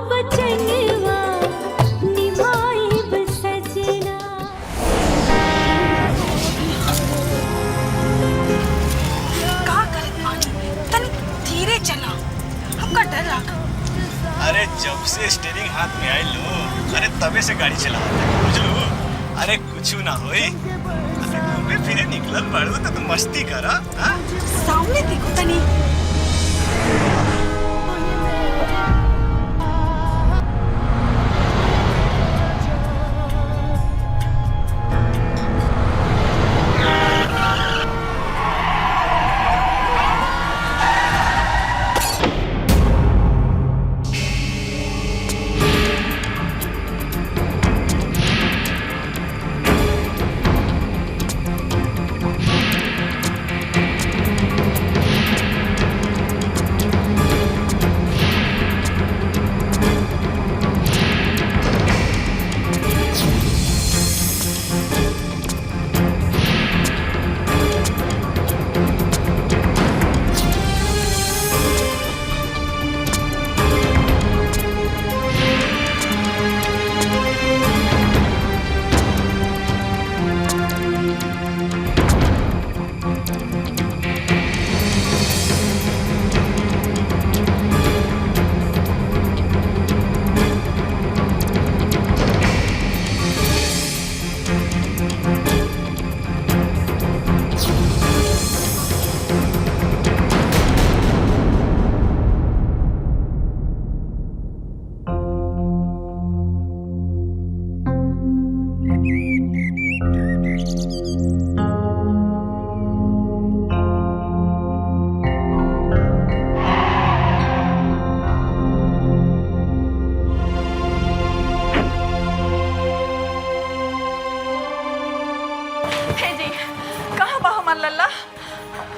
वचनवा निभाइब सजना। का करत बानी? तनी धीरे चला, हमका डर लगा। अरे जब से स्टीयरिंग हाथ में आई लो, अरे तबे से गाड़ी चलावत बुझलू। अरे कुछू ना होई, अरे घूमे फिरे निकलल बाड़ू तो मस्ती करा। हाँ सामने देखो तनी।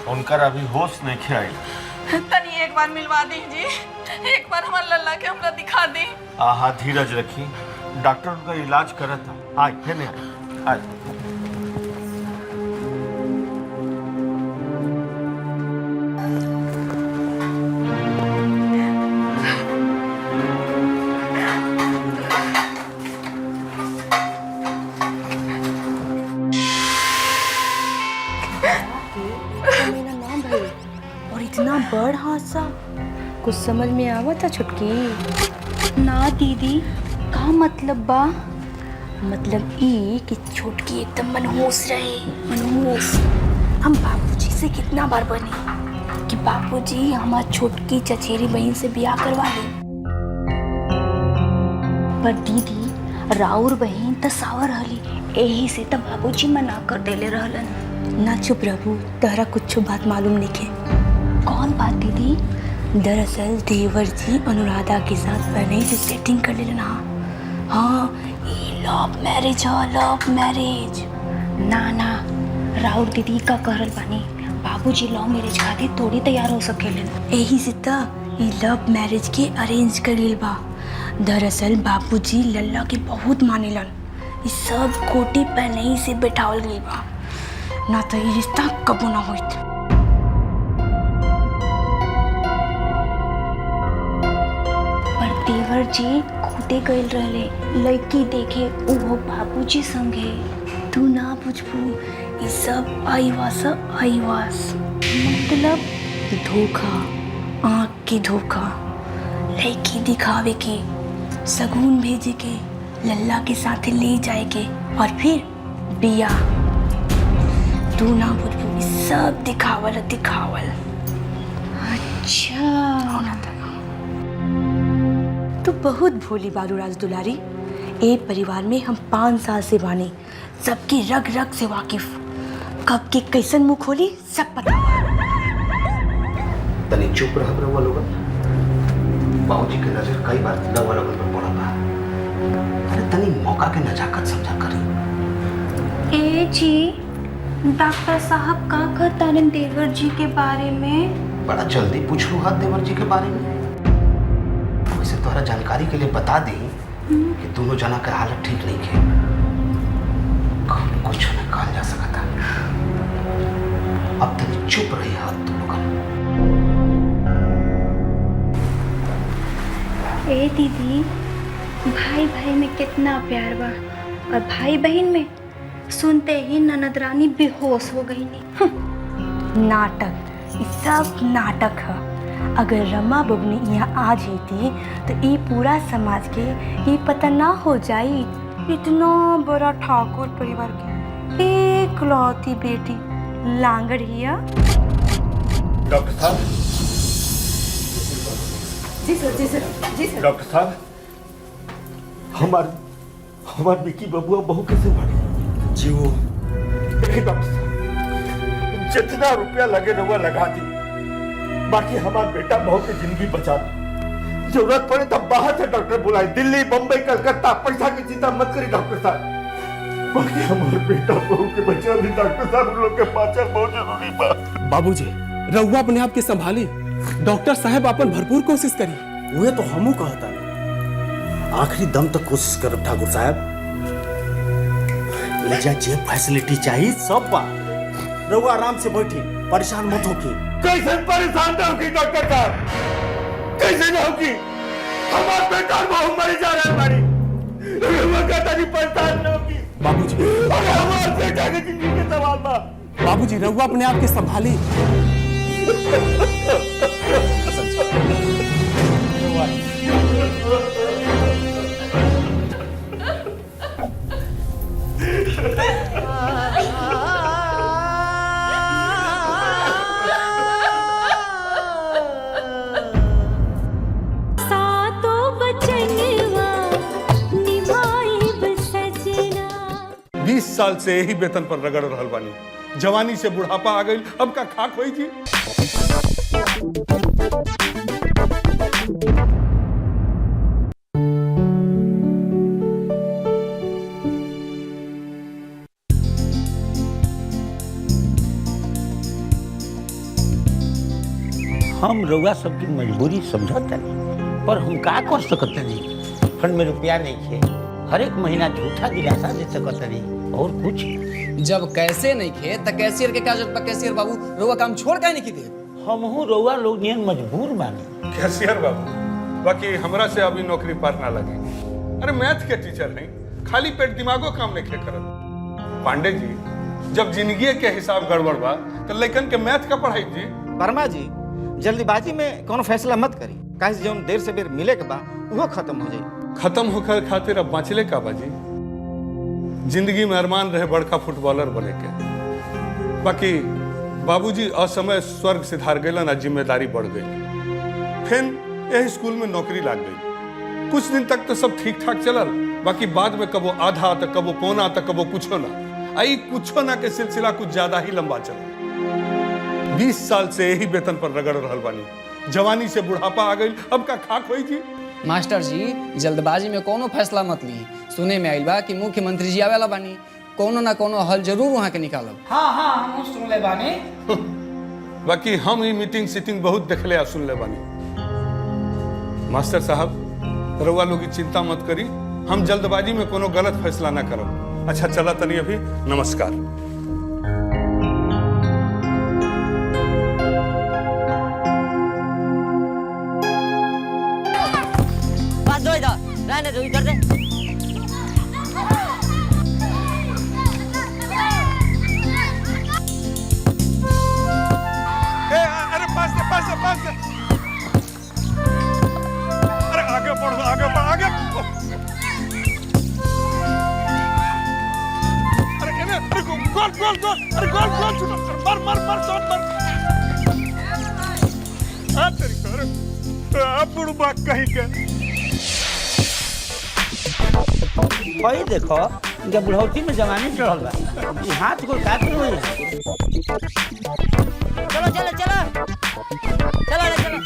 उनकर अभी होश नहीं खियाई। तनी एक बार मिलवा दीजिए, एक बार हमारे लल्ला के हमरा दिखा दी। आहा धीरज रखी, डॉक्टर उनका इलाज करत था। आज फिर नहीं आज। और इतना बड़ हादसा कुछ समझ में आवा था छुटकी? ना दीदी, का मतलब बा? मतलब ई कि छोटकी एकदम मनहूस रहे, मनहूस। हम बाबूजी से कितना बार बने कि बाबूजी हमार छोटकी चचेरी बहन से ब्याह करवा ले, पर दीदी राउर बहन त सावर रहली, यही से त बाबूजी मना कर देले रहलन। ना चुप रहू, तहरा कुछ बात मालूम नहीं है। कौन बात दीदी? दरअसल देवर जी अनुराधा के साथ पहले से सेटिंग कर लेना। हाँ, ये लव मैरिज है, लव मैरिज। ना ना, राउर दीदी का कहल बानी, बाबूजी लव मैरिज खातिर थोड़ी तैयार हो सकेले, यही से त ये लव मैरिज के अरेंज कर लेल बा। दरअसल बाबूजी लल्ला के बहुत मानेलन, ये सब खोटी पहले ही से बैठावल गई बा, ना तो ये रिश्ता कबो ना होइत। पर देवर जी खुदे गइल रहले लड़की देखे, वो बाबूजी संगे। तू ना बुझबू, ये सब आईवास आईवास, मतलब धोखा, आँख की धोखा, लड़की दिखावे के, सगुन भेजे के, लल्ला के साथ ले जाए के, और फिर बिया। तू ना बुझबू, सब दिखावल दिखावल। अच्छा, तू बहुत भोली बारू राज दुलारी। एक परिवार में हम 5 साल से बानी, सबकी रग रग से वाकिफ, कब के कैसन मुंह खोली सब पता। तनी चुप रह रउआ लोगन। बाबूजी के नजर कई बार रउआ लोगन पर पड़ल बा। अरे तनी मौका के नजाकत समझा करी। ए जी, डॉक्टर साहब का कहतारन देवर जी के बारे में? बड़ा जल्दी पूछ लू हाथ देवर जी के बारे में। वैसे तोहरा जानकारी के लिए बता दी कि दोनों जना के हालत ठीक नहीं है, कुछ न कहा जा सकता। अब तनी चुप रही हाथ तुम लोगन। ए दीदी, भाई भाई में कितना प्यार बा, और भाई बहन में सुनते ही ननद रानी बेहोश हो गई नहीं। नाटक, ये सब नाटक है। अगर रमा बबनी यहाँ आ जाती तो ये पूरा समाज के ये पता ना हो जाई इतना बड़ा ठाकुर परिवार के एकलौती बेटी लांगड़ हिया। डॉक्टर साहब, जी सर, जी सर, जी सर। डॉक्टर साहब, हमार विकी बबुआ बहू कैसे बढ़ी जी? वो देखिए डॉक्टर साहब, जितना रुपया लगे रहुआ लगा दी, बाकी हमारा बेटा बहू की जिंदगी बचा दी। जरूरत पड़े तब बाहर से डॉक्टर बुलाए, दिल्ली, बम्बई, कलकत्ता, पैसा की चिंता मत करिए डॉक्टर साहब। बाकी हमारे बेटा बहू के बच्चा भी डॉक्टर साहब लोग के पाचन बहुत जरूरी बा। बाबूजी, रहुआ अपने आप के संभाली, डॉक्टर साहब अपन भरपूर कोशिश करी। वो तो हमू कहता नहीं, आखिरी दम तक कोशिश करब ठाकुर साहब। एजा जे फैसिलिटी चाहिए सब बा, रहुआ आराम से बैठी, परेशान मत होकी। कैसे परेशान ना होगी डॉक्टर साहब? कैसे ना होगी? हमारा बेटा बहू मरी जा रहा है हमारी, रहुआ कहता नहीं परेशान ना होगी। बाबूजी, और हमारे बेटा की जिंदगी के सवाल बा। बाबूजी, रहुआ अपने आप के संभाली। सातों बचनवा निभाइब सजना। 20 साल से यही वेतन पर रगड़ रहल बानी। जवानी से बुढ़ापा आ गई, अब का खाक होई जी। हम रउआ सबकी मजबूरी समझता नहीं, पर हम का कर सकत नहीं। फंड में रुपया नहीं है, हर एक महीना झूठा दिलासा दे सकत नहीं और कुछ। जब कैसे नहीं खे त कैशियर के काजत पर कैशियर बाबू रउआ काम छोड़ काहे नहीं दे? हमहू रउआ लोग नियन मजबूर बानी। कैशियर बाबू, बाकी हमरा से अभी नौकरी पार ना लगे। अरे मैथ के टीचर हैं, खाली पेट दिमागो काम नहीं करत। पांडे जी, जब जिंदगी के हिसाब गड़बड़ बा तो लइकन के मैथ का पढ़ाई जी। वर्मा जी, जल्दीबाजी में कोनो फैसला मत करी, काहे से जौन देर से बेर मिले के बा वो खत्म हो जाई। खत्म होकर खातिर अब बाँचले का बाजी। जिंदगी में अरमान रहे बड़का फुटबॉलर बने के, बाकी बाबूजी असमय स्वर्ग सिधार गए ना, जिम्मेदारी बढ़ गई। फिर यही स्कूल में नौकरी लाग गई। कुछ दिन तक तो सब ठीक ठाक चलल, बाकी बाद में कबो आधा तो कबो पौना तो कबो कुछो ना। आई कुछो ना के सिलसिला कुछ ज्यादा ही लंबा चला। 20 साल से यही वेतन पर रगड़ रहल बानी। जवानी से बुढ़ापा आ गई, अब का खाक होई जी। मास्टर जी, जल्दबाजी में कोनो फैसला मत ली। सुने में आइल बा कि मुख्यमंत्री जी आवेला बानी, कोनो ना कोनो हल जरूर वहाँ के निकालब। हाँ हाँ, हम सुन ले बानी। बाकी हम ही मीटिंग सीटिंग बहुत देखले आ सुन ले बानी। मास्टर साहब, रउआ लोग चिंता मत करी, हम जल्दबाजी में कोनो गलत फैसला ना करब। अच्छा चला तनी अभी, नमस्कार। बस दो इधर, रहने दो, इधर दे। अरे पास से, पास से, पास से। अरे आगे बढ़ो, आगे बढ़ो, आगे। अरे गोल गोल गोल, अरे गोल गोल छूटा, मर मर मर शॉट मर। आ तेरी कर, अब बुढ़बा कहीं के। भाई देखो, जब बुढ़ौती में जवानी चढ़ल बा, ये हाथ को काट लो। चलो चलो चलो, चलो रे चलो।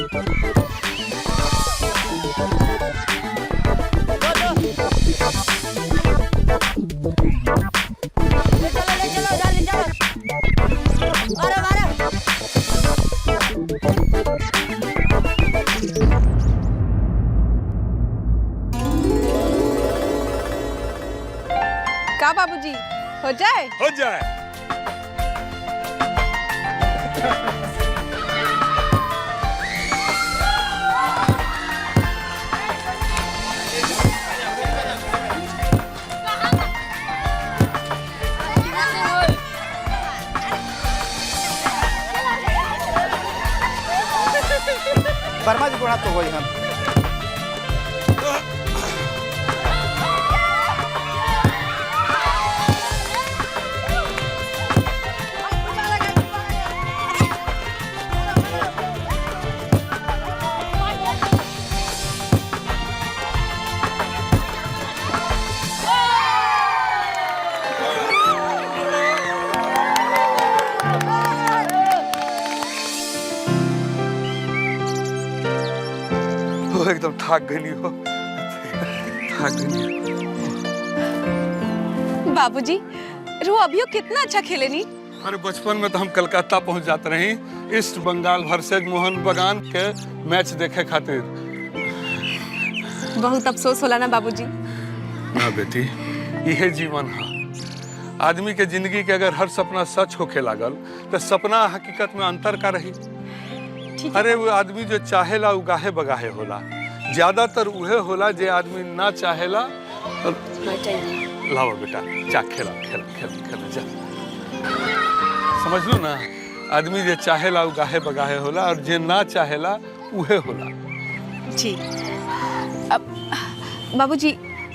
ले चलो जल्दी चलो। मारो मारो। का बाबूजी, हो जाए? हो जाए। वर्मा जी गोड़ा तो वही हम एकदम थक गई हो, थक गई। बाबूजी रो अभियो कितना अच्छा खेले नी। अरे बचपन में तो हम कलकत्ता पहुंच जाते रही ईस्ट बंगाल वर्सेज मोहन बगान के मैच देखे खातिर। बहुत अफसोस होला ना बाबूजी। ना बेटी, यह जीवन है। आदमी के जिंदगी के अगर हर सपना सच होके लागल तो सपना हकीकत में अंतर का रही। अरे वो आदमी जो चाहेला उगाहे बगाहे होला, ज्यादातर उहे होला जे आदमी ना चाहेला। लाओ बेटा जा खेला खेला खेला खेला जा। समझ लो ना, आदमी जे चाहेला उगाहे बगाहे होला और जे ना चाहेला उहे होला। जी अब बाबूजी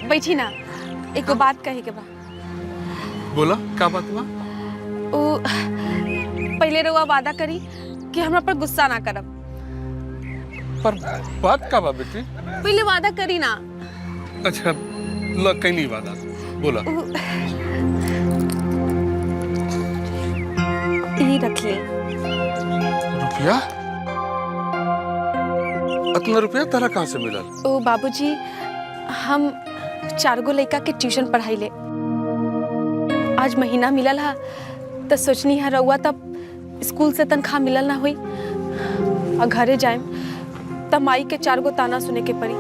बैठी ना, एक बात कहे के बा। बोला क्या बात बा? ओ पहले रउआ वादा करी कि हमरा पर गुस्सा ना करब। पर बात का बा बेटी? पहले वादा करी ना। अच्छा ल कहीं वादा बोला। यही रख ले। रुपया? इतना रुपया तारा कहाँ से मिला? ओ बाबूजी हम 4 गो लड़का के ट्यूशन पढ़ाई ले। आज महीना मिलल हा तो सोचनी है रउआ तब स्कूल से तनख्वाह मिलल ना हुई और घरे जाए तब माई के 4 गो ताना सुने के पड़ी।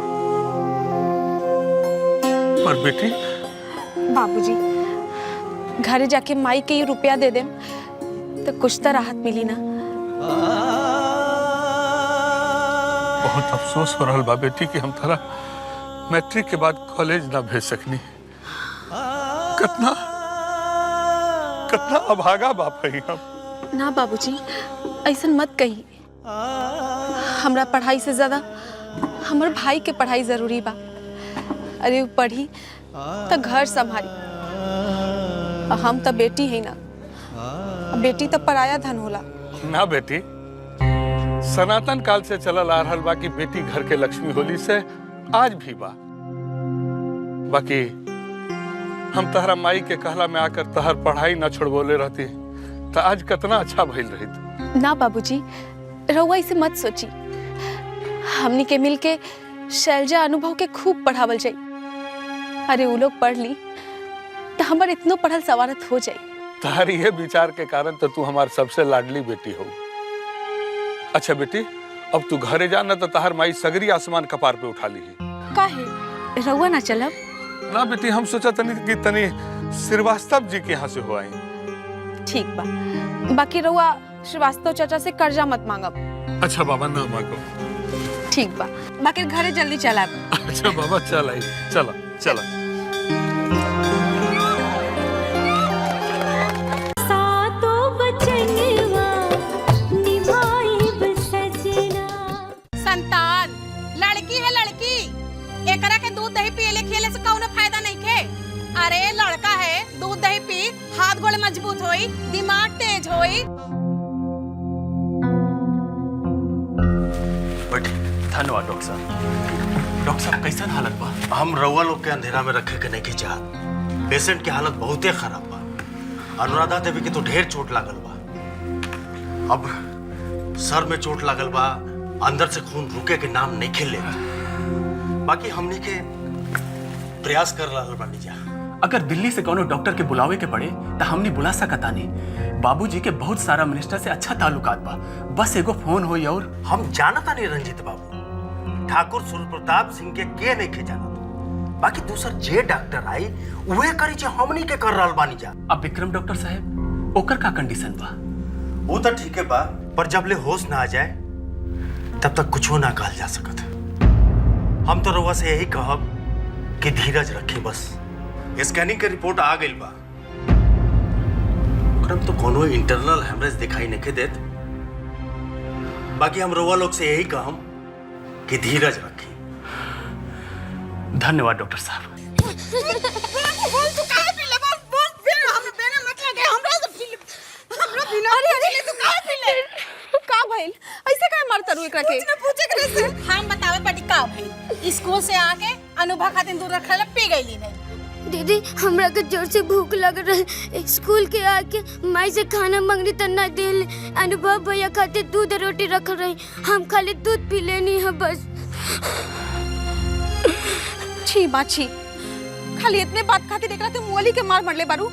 पर बेटी बाबूजी घरे जाके माई के ये रुपया दे देम तो कुछ तो राहत मिली ना। बहुत अफसोस हो रहा बा बेटी कि हम तारा मैट्रिक के बाद कॉलेज ना भेज सकनी। कितना कितना अभागा बाप है हम। ना बाबूजी ऐसा मत कही। हमरा पढ़ाई से ज्यादा हमर भाई के पढ़ाई जरूरी बा। अरे वो पढ़ी तो घर संभाली। हम तो बेटी है ना, बेटी तो पराया धन होला ना। बेटी सनातन काल से चलल आ रहल बा कि बेटी घर के लक्ष्मी होली से आज भी बा। बाकी हम तहरा माई के कहला में आकर तहर पढ़ाई न छोड़बोले रहती तो आज कितना अच्छा भइल रही। ना बाबूजी रउआ इसे मत सोची। हमनी के मिल के शैलजा अनुभव के खूब पढ़ावल जाई। अरे वो लोग पढ़ ली तो हमार इतनो पढ़ल सवारत हो जाई। तहर ये विचार के कारण तो तू हमार सबसे लाडली बेटी हो। अच्छा बेटी अब तू घरे जा, न तो तहर माई सगरी आसमान कपार पे उठा ली। काहे रउआ ना चलब? ना बेटी हम सोचा तनी कि तनी श्रीवास्तव जी के यहाँ से हो आई। ठीक बा, बाकी रउआ श्रीवास्तव चाचा से कर्जा मत मांगब। अच्छा बाबा ना मांगो। ठीक बा, बाकी घरे जल्दी चलब। अच्छा बाबा चल आई, चला चला। सातों बचनवा निभाइब सजना। संतान लड़की है लड़की, एकरा के दूध दही पियले खियले से कौनो फायदा नहीं खे। अरे लड़का है, दूध दही पी, हाथ गोड़ मजबूत होई, दिमाग तेज होई। धन्यवाद डॉक्टर साहब। डॉक्टर साहब कैसन हालत बा? हम रउआ लोग के अंधेरा में रखे के नहीं के चाहत। पेशेंट की हालत बहुते खराब बा। अनुराधा देवी के तो ढेर चोट लागल बा। अब सर में चोट लागल बा, अंदर से खून रुके के नाम नहीं खिले। बाकी हमने के प्रयास कर रहा बानी जा। अगर दिल्ली से कोनो डॉक्टर के बुलावे के पड़े तो हमने बुला सकता नहीं। बाबूजी के बहुत सारा मिनिस्टर से अच्छा ताल्लुकात बा, बस एगो फोन होई। और हम जानता नहीं रंजीत बाबू, ठाकुर सूर्य प्रताप सिंह के नहीं खे जानत। बाकी दूसर जे डॉक्टर आई उहे करी जे हमनी के कर रहल बानी जा। अब विक्रम डॉक्टर साहब ओकर का कंडीशन बा? वो तो ठीक है बा, पर जब ले होश ना आ जाए तब तक कुछ ना कहल जा सकत। हम तो रउआ से यही कहब कि धीरज रखी बस। स्कैनिंग के रिपोर्ट आ गई बा, तो कोनो इंटरनल हेमरेज दिखाई नहीं देत। बाकी हम रउआ लोग से यही कहम कि धीरज रखी। धन्यवाद डॉक्टर साहब। बोल तू काहे पीले बोल फिर हमें बेने मत लगे हमरा से पीले हमरा बिना अरे तू काहे पीले का भइल ऐसे काहे मारता रू एकरा के? कुछ न पूछे करे से हम बतावे पड़ी का भइल। स्कूल से आके अनुभव खातिर दूध रखले पी गईली नहीं। दीदी हमरा के जोर से भूख लग रहा, स्कूल के आके माई से खाना मांगनी त ना देले। अनुभव भैया खातिर दूध रोटी रख रही, हम खाली दूध पी लेनी है बस। छी बाछी, खाली इतने बात खातिर एकरा के मोली के मार मरले बारू।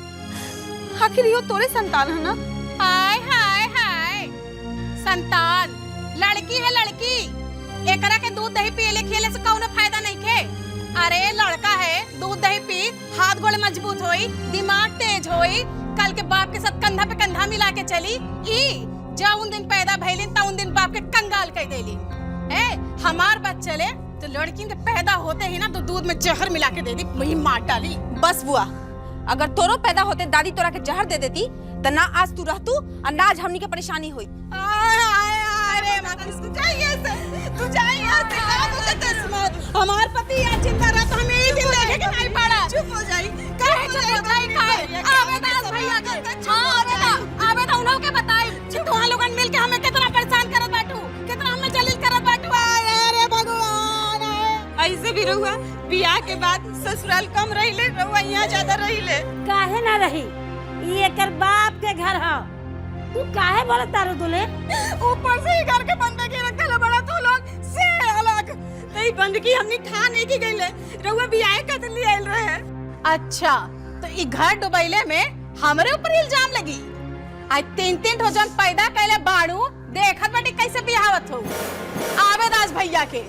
आखिर यो तोरे संतान है ना? हाय हाय हाय संतान लड़की है लड़की। एकरा के दूध दही पियले खियले से कौनो फायदा नहीं खे। अरे लड़का है, दूध दही पी, हाथ गोड़ मजबूत होई, दिमाग तेज होई, कल के बाप के साथ कंधा पे कंधा मिला के चली। ई जा उन दिन पैदा भइलिन ता उन दिन बाप के कंगाल कर देली। हमार बच्चे ले तो लड़की के पैदा होते ही ना तो दूध में जहर मिला के दे दी, वही मार डाली। बस बुआ, अगर तोरो पैदा होते दादी तोरा के जहर दे देती त ना आज तू रहतू और ना आज हमनी के परेशानी हुई। अरे तू जाइए से हमार पति यहाँ जिंदा रहा तो हमें ये दिन देखे कि नहीं पड़ा। चुप हो जाई काहे चुप हो जाई काहे आवेदा भैया के हां आवेदा उन्हों के बताई तुहां लोगन मिल के हमें कितना परेशान करत बाटू, कितना हमें जलील करत बाटू। अरे भगवान ऐसे भी रहुआ बियाह के बाद ससुराल कम रहिले, रहुआ यहाँ ज्यादा रहिले। काहे ना रही, ई एकर बाप के घर है। तू काहे बोलत तारू दुले? ऊपर से ही घर के बंदगी रखल बड़ा तू लोग से अलग नहीं बंदगी हमनी ठा नहीं की गईले, रहुआ बियाह कर लिए आइल रहे। अच्छा तो ई घर डुबैले में हमरे ऊपर इल्जाम लगी। आज तीन ठो जन पैदा कैले बाड़ू, देखत बाटी कैसे बियाहत हो। आवेदास भैया के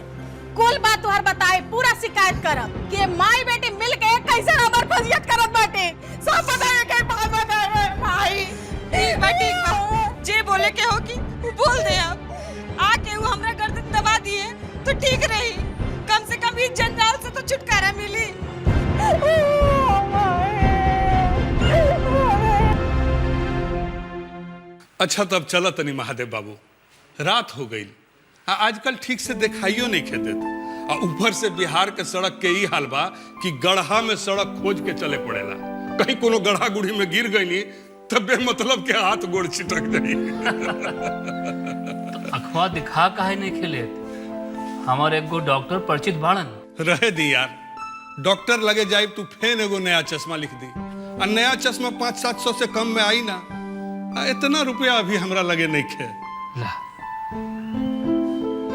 कुल बात तुहर बताए, पूरा शिकायत करब कि माई बेटी मिल के कैसे हमार फजियत करत बाटे। सब बताए के भाई ठीक बा जे बोले के हो कि बोल दे। अब आके वो हमरा गर्दन दबा दिए तो ठीक रही, कम से कम इस जंजाल से तो छुटकारा मिली। अच्छा तब चला तनी महादेव बाबू, रात हो गई, आजकल ठीक से दिखाइयो नहीं खेते थे। और ऊपर से बिहार के सड़क के ई हाल बा कि गढ़ा में सड़क खोज के चले पड़ेला। कहीं कोनो गढ़ा गुड़ी में गिर गई तब बेमतलब के हाथ गोड़ छिटक जाई। तो अखबार दिखा काहे नहीं खेले? हमारे एगो डॉक्टर परिचित बाड़न। रहे दी यार, डॉक्टर लगे जाए तू फेन एगो नया चश्मा लिख दी, और नया चश्मा 500-700 से कम में आई ना। इतना रुपया अभी हमरा लगे नहीं खे। ला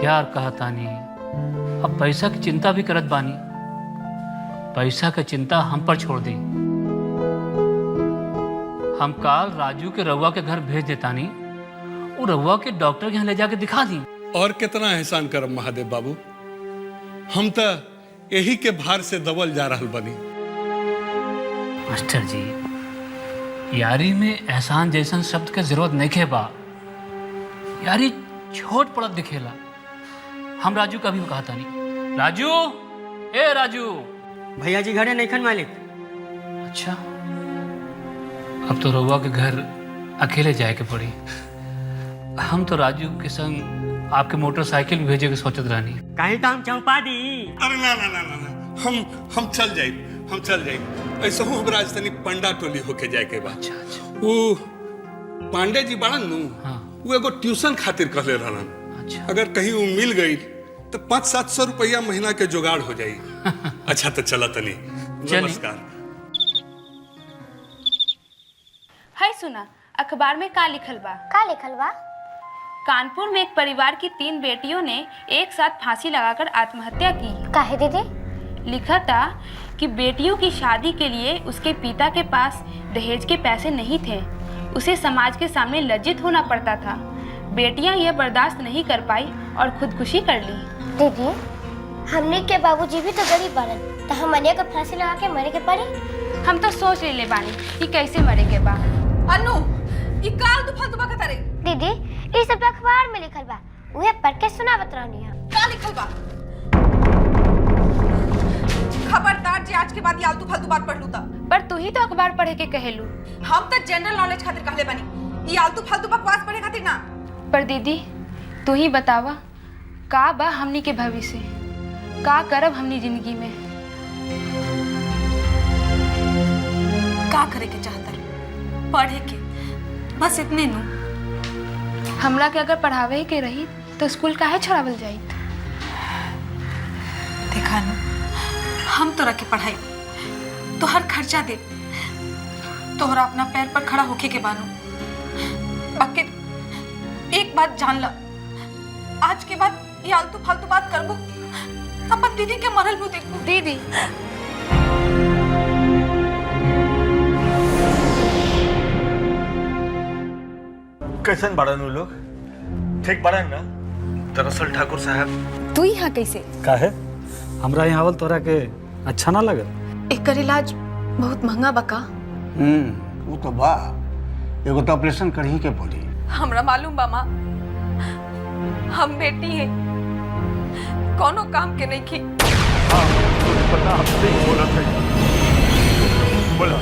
यार कहा तानी, अब पैसा की चिंता भी करत बानी। पैसा की चिंता हम पर छोड़ दी। हम काल राजू के रउआ के घर भेज देतानी, वो रउआ के डॉक्टर के यहाँ ले जाके दिखा दी। और कितना एहसान करब महादेव बाबू, हम तो यही के भार से दबल जा रहा बनी। मास्टर जी, यारी में एहसान जैसन शब्द के जरूरत नहीं खे बा। यारी छोट पड़त दिखेला। हम राजू का भी कहता नहीं। राजू, ए राजू। भैया जी घरे नहीं खन मालिक। अच्छा, अब तो रउआ के घर अकेले जाए के पड़ी। हम तो राजू के संग आपके मोटरसाइकिल भी भेजे के सोचत रहनी। कहीं तो हम चौपा दी। अरे ना ना ना ना, हम चल जाए। ऐसा हो राजधानी पंडा टोली होके जाए के बाद। अच्छा। वो पांडे जी बड़न नु, वो एगो ट्यूशन खातिर कहले रहलन। अच्छा। अगर कहीं वो मिल गई तो 500-700 रुपया महीना के जुगाड़ हो जाई। अच्छा तो चला तनी, नमस्कार। हाय सुना, अखबार में का लिखल बा? का लिखल बा? कानपुर में एक परिवार की 3 बेटियों ने एक साथ फांसी लगाकर आत्महत्या की। काहे दीदी? लिखा था कि बेटियों की शादी के लिए उसके पिता के पास दहेज के पैसे नहीं थे। उसे समाज के सामने लज्जित होना पड़ता था। बेटियां यह बर्दाश्त नहीं कर पाई और खुदकुशी कर ली। दीदी, हमने के बाबूजी भी तो गरीब बारन, तो हमनिया को फांसी लगा के मरे के पड़ी। हम तो सोच ले बानी कि कैसे मरे के बा। अनु, ई काल तू फालतू बात करे। दीदी, ई सब अखबार में लिखल बा, उहे पढ़ के सुनावत रहनी है। का लिखल बा? खबरदार जे आज के बाद आलतू फालतू बात पढ़ लू ता। पर तू ही तो अखबार पढ़े के कहेलू। हम तो जनरल नॉलेज खातिर कहले बानी, ई आलतू फालतू बकवास पढ़े खातिर ना। पर दीदी, तू ही बतावा, का बा हमनी के भविष्य, का करब हमनी जिंदगी में। का करे के चाहता पढ़े के, बस इतने नु। हमरा के अगर पढ़ावे के रही तो स्कूल काहे छोड़ावल जाई। देखा नु, हम तोरा के पढ़ाई, तोहर खर्चा दे, तोहरा अपना पैर पर खड़ा होके के बानू। बाकी एक बात जान ला, आज के बाद ये आलतू फालतू बात करबो अपन दीदी के मरल मुंह देखबो। दीदी कैसन बाड़न उ लोग? ठीक बाड़न ना? दरअसल ठाकुर साहब, तू यहाँ कैसे? काहे? हमरा यहाँ आवल तोरा के अच्छा ना लगल? एकर इलाज बहुत महंगा बका। वो तो बा, एगो तो ऑपरेशन करही के पड़ी। हमरा मालूम बा माँ, हम बेटी है, कोनो काम के नहीं की। हाँ, पता हमसे ही बोला था। बोला